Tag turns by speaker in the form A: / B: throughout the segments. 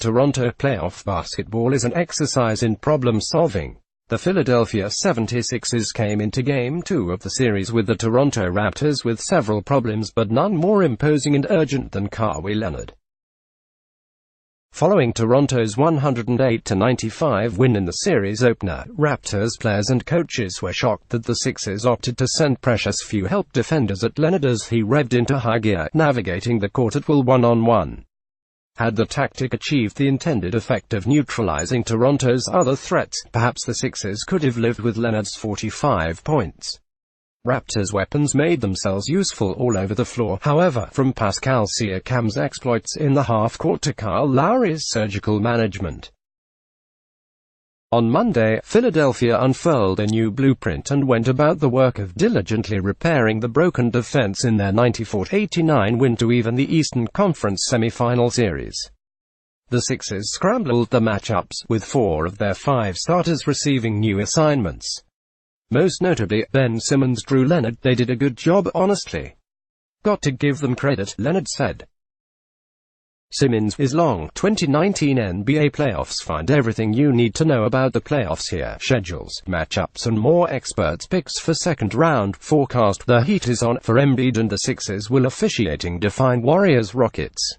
A: Toronto playoff basketball is an exercise in problem-solving. The Philadelphia 76ers came into Game 2 of the series with the Toronto Raptors with several problems but none more imposing and urgent than Kawhi Leonard. Following Toronto's 108-95 win in the series opener, Raptors players and coaches were shocked that the Sixers opted to send precious few help defenders at Leonard as he revved into high gear, navigating the court at will one-on-one. Had the tactic achieved the intended effect of neutralizing Toronto's other threats, perhaps the Sixers could have lived with Leonard's 45 points. Raptors' weapons made themselves useful all over the floor, however, from Pascal Siakam's exploits in the half-court to Kyle Lowry's surgical management. On Monday, Philadelphia unfurled a new blueprint and went about the work of diligently repairing the broken defense in their 94-89 win to even the Eastern Conference semifinal series. The Sixers scrambled the matchups, with 4 of their 5 starters receiving new assignments. Most notably, Ben Simmons, Drew Leonard. They did a good job, honestly. Got to give them credit, Leonard said. Simmons is long. 2019 NBA playoffs. Find everything you need to know about the playoffs here. Schedules, matchups and more. Experts picks for second round. Forecast. The heat is on for Embiid and the Sixers will officiating define Warriors-Rockets.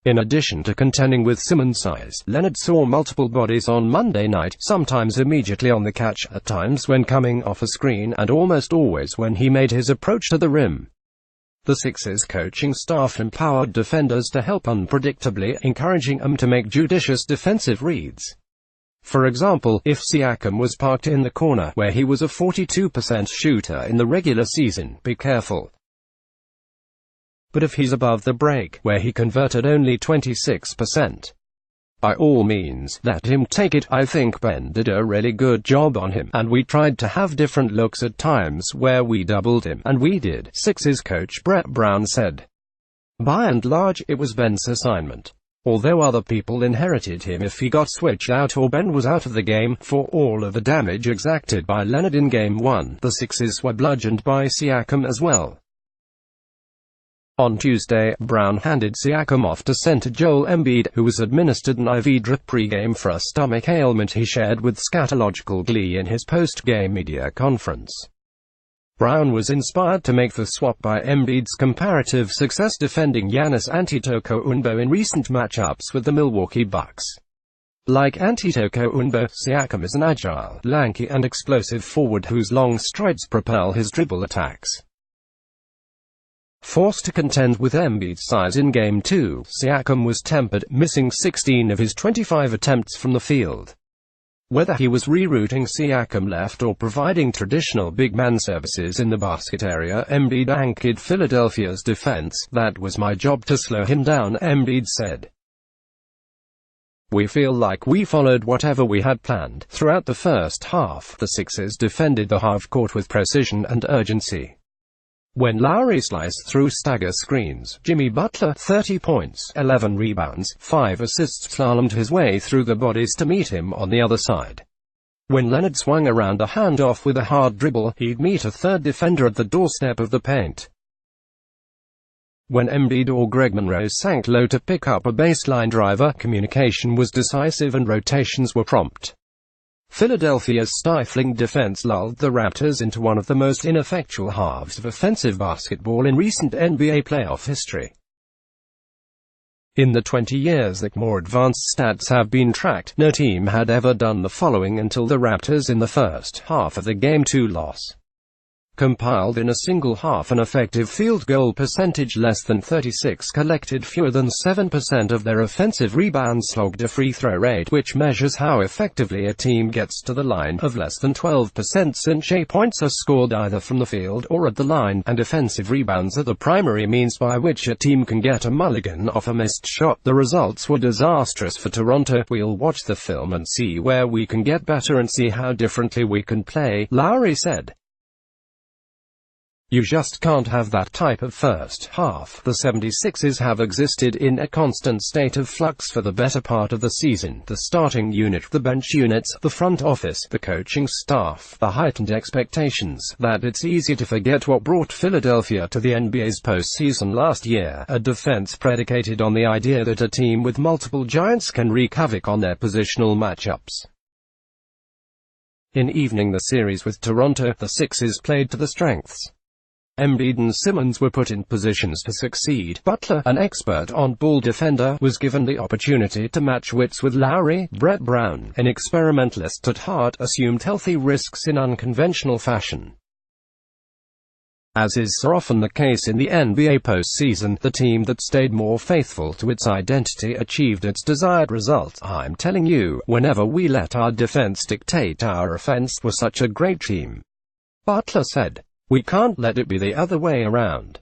A: In addition to contending with Simmons' size, Leonard saw multiple bodies on Monday night, sometimes immediately on the catch, at times when coming off a screen, and almost always when he made his approach to the rim. The Sixers coaching staff empowered defenders to help unpredictably, encouraging them to make judicious defensive reads. For example, if Siakam was parked in the corner, where he was a 42% shooter in the regular season, be careful. But if he's above the break, where he converted only 26%, by all means, let him take it. I think Ben did a really good job on him, and we tried to have different looks at times where we doubled him, and we did, Sixers coach Brett Brown said. By and large, it was Ben's assignment. Although other people inherited him if he got switched out or Ben was out of the game, for all of the damage exacted by Leonard in Game 1, the Sixers were bludgeoned by Siakam as well. On Tuesday, Brown handed Siakam off to center Joel Embiid, who was administered an IV drip pre-game for a stomach ailment he shared with scatological glee in his post-game media conference. Brown was inspired to make the swap by Embiid's comparative success defending Giannis Antetokounmpo in recent matchups with the Milwaukee Bucks. Like Antetokounmpo, Siakam is an agile, lanky and explosive forward whose long strides propel his dribble attacks. Forced to contend with Embiid's size in Game 2, Siakam was tempered, missing 16 of his 25 attempts from the field. Whether he was rerouting Siakam left or providing traditional big man services in the basket area, Embiid anchored Philadelphia's defense. That was my job to slow him down, Embiid said. We feel like we followed whatever we had planned. Throughout the first half, the Sixers defended the half-court with precision and urgency. When Lowry sliced through stagger screens, Jimmy Butler, 30 points, 11 rebounds, 5 assists, slalomed his way through the bodies to meet him on the other side. When Leonard swung around a handoff with a hard dribble, he'd meet a third defender at the doorstep of the paint. When Embiid or Greg Monroe sank low to pick up a baseline driver, communication was decisive and rotations were prompt. Philadelphia's stifling defense lulled the Raptors into one of the most ineffectual halves of offensive basketball in recent NBA playoff history. In the 20 years that more advanced stats have been tracked, no team had ever done the following until the Raptors in the first half of the Game 2 loss. Compiled in a single half, an effective field goal percentage less than 36, collected fewer than 7% of their offensive rebounds, slogged a free throw rate which measures how effectively a team gets to the line of less than 12%, since points are scored either from the field or at the line, and offensive rebounds are the primary means by which a team can get a mulligan off a missed shot. The results were disastrous for Toronto. We'll watch the film and see where we can get better and see how differently we can play, Lowry said. You just can't have that type of first half. The 76ers have existed in a constant state of flux for the better part of the season. The starting unit, the bench units, the front office, the coaching staff, the heightened expectations, that it's easy to forget what brought Philadelphia to the NBA's postseason last year. A defense predicated on the idea that a team with multiple giants can wreak havoc on their positional matchups. In evening the series with Toronto, the Sixers played to the strengths. Embiid and Simmons were put in positions to succeed. Butler, an expert on-ball defender, was given the opportunity to match wits with Lowry. Brett Brown, an experimentalist at heart, assumed healthy risks in unconventional fashion. As is so often the case in the NBA postseason, the team that stayed more faithful to its identity achieved its desired result. I'm telling you, whenever we let our defense dictate our offense, we're such a great team. Butler said. We can't let it be the other way around.